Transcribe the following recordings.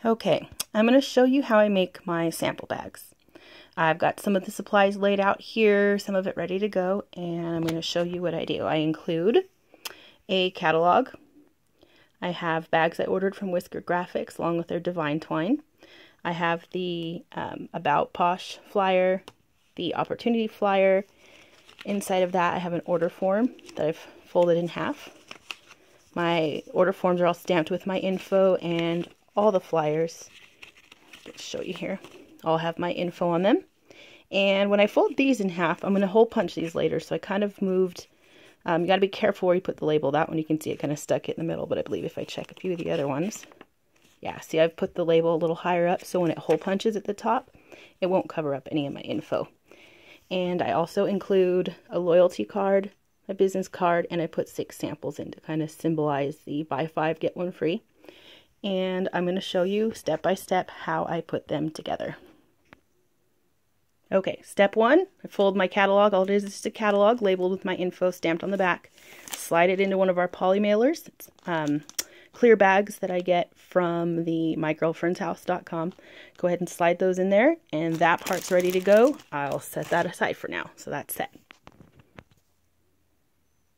Okay, I'm going to show you how I make my sample bags. I've got some of the supplies laid out here, some of it ready to go, and I'm going to show you what I do. I include a catalog. I have bags I ordered from Whisker Graphics along with their Divine Twine. I have the About Posh flyer, the Opportunity flyer. Inside of that I have an order form that I've folded in half. My order forms are all stamped with my info, and all the flyers, let's show you here, all have my info on them. And when I fold these in half, I'm going to hole punch these later, so I kind of moved, you got to be careful where you put the label. That one you can see it kind of stuck it in the middle, but I believe if I check a few of the other ones, yeah, see I've put the label a little higher up, so when it hole punches at the top, it won't cover up any of my info. And I also include a loyalty card, a business card, and I put 6 samples in to kind of symbolize the buy 5, get 1 free. And I'm going to show you step by step how I put them together. Okay, step 1, I fold my catalog. All it is just a catalog labeled with my info stamped on the back. Slide it into one of our poly mailers. It's clear bags that I get from the mygirlfriendshouse.com. Go ahead and slide those in there, and that part's ready to go. I'll set that aside for now, so that's set.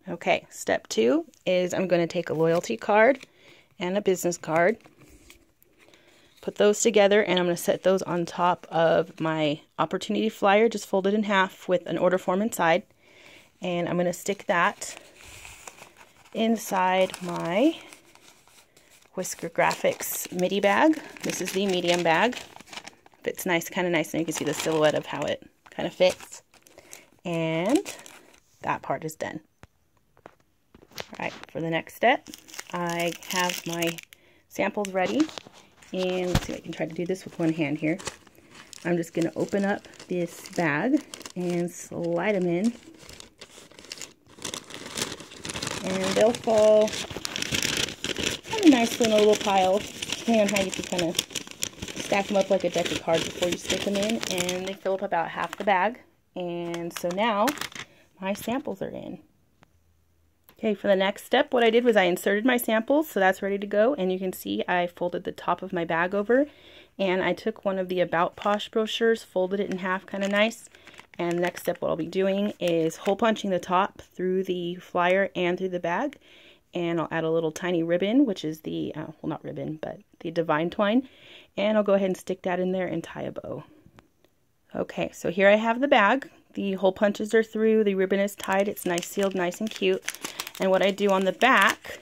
Okay, step 2 is I'm going to take a loyalty card and a business card, put those together, and I'm going to set those on top of my opportunity flyer, just folded in half with an order form inside, and I'm going to stick that inside my Whisker Graphics midi bag. This is the medium bag. Fits nice, kind of nice, and you can see the silhouette of how it kind of fits. And that part is done. Alright, for the next step, I have my samples ready, and let's see if I can try to do this with one hand here. I'm just going to open up this bag and slide them in, and they'll fall kind of nicely in a little pile, depending on how you can kind of stack them up like a deck of cards before you stick them in, and they fill up about half the bag. And so now my samples are in. Okay, for the next step, what I did was I inserted my samples, so that's ready to go, and you can see I folded the top of my bag over, and I took one of the About Posh brochures, folded it in half kind of nice, and the next step what I'll be doing is hole punching the top through the flyer and through the bag, and I'll add a little tiny ribbon, which is the, well, not ribbon, but the Divine Twine, and I'll go ahead and stick that in there and tie a bow. Okay, so here I have the bag. The hole punches are through, the ribbon is tied, it's nice sealed, nice and cute. And what I do on the back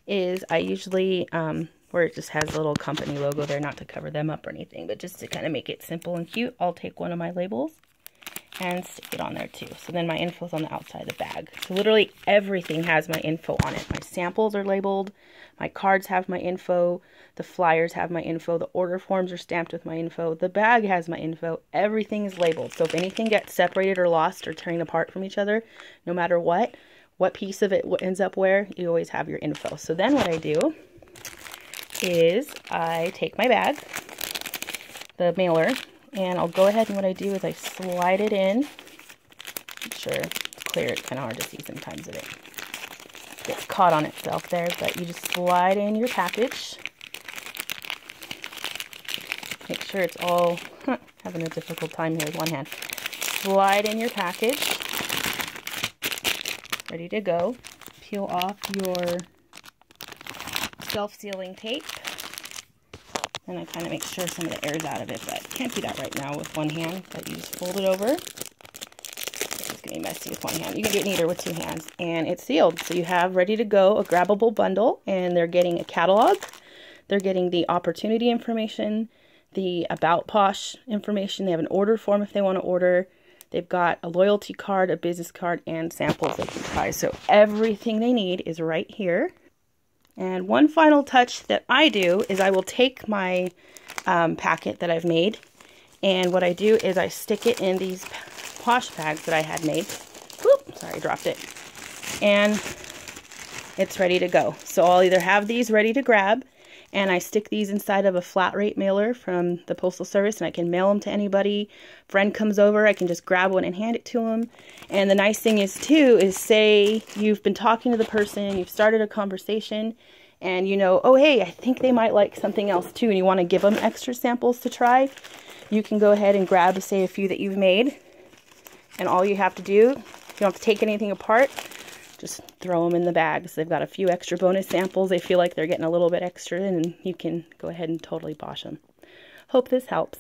is I usually, where it just has a little company logo there, not to cover them up or anything, but just to kind of make it simple and cute, I'll take one of my labels and stick it on there too. So then my info is on the outside of the bag. So literally everything has my info on it. My samples are labeled, my cards have my info, the flyers have my info, the order forms are stamped with my info, the bag has my info, everything is labeled. So if anything gets separated or lost or tearing apart from each other, no matter what piece of it ends up where, you always have your info. So then what I do is I take my bag, the mailer, and I'll go ahead and what I do is I slide it in. Make sure it's clear, it's kind of hard to see sometimes if it gets caught on itself there, but you just slide in your package. Make sure it's all, having a difficult time here with one hand. Slide in your package. Ready to go. Peel off your self-sealing tape. And I kind of make sure some of the air is out of it, but can't do that right now with one hand. But you just fold it over. It's going to be messy with one hand. You can do it neater with 2 hands. And it's sealed. So you have ready to go a grabbable bundle, and they're getting a catalog. They're getting the opportunity information, the About Posh information. They have an order form if they want to order. They've got a loyalty card, a business card, and samples they can try. So everything they need is right here. And one final touch that I do is I will take my packet that I've made, and what I do is I stick it in these posh bags that I had made. Whoop, sorry, I dropped it. And it's ready to go. So I'll either have these ready to grab, and I stick these inside of a flat rate mailer from the Postal Service, and I can mail them to anybody. Friend comes over, I can just grab one and hand it to them. And the nice thing is too, is say you've been talking to the person, you've started a conversation, and you know, oh hey, I think they might like something else too, and you want to give them extra samples to try, you can go ahead and grab, say, a few that you've made, and all you have to do, you don't have to take anything apart, just throw them in the bags. They've got a few extra bonus samples. They feel like they're getting a little bit extra, and you can go ahead and totally posh them. Hope this helps.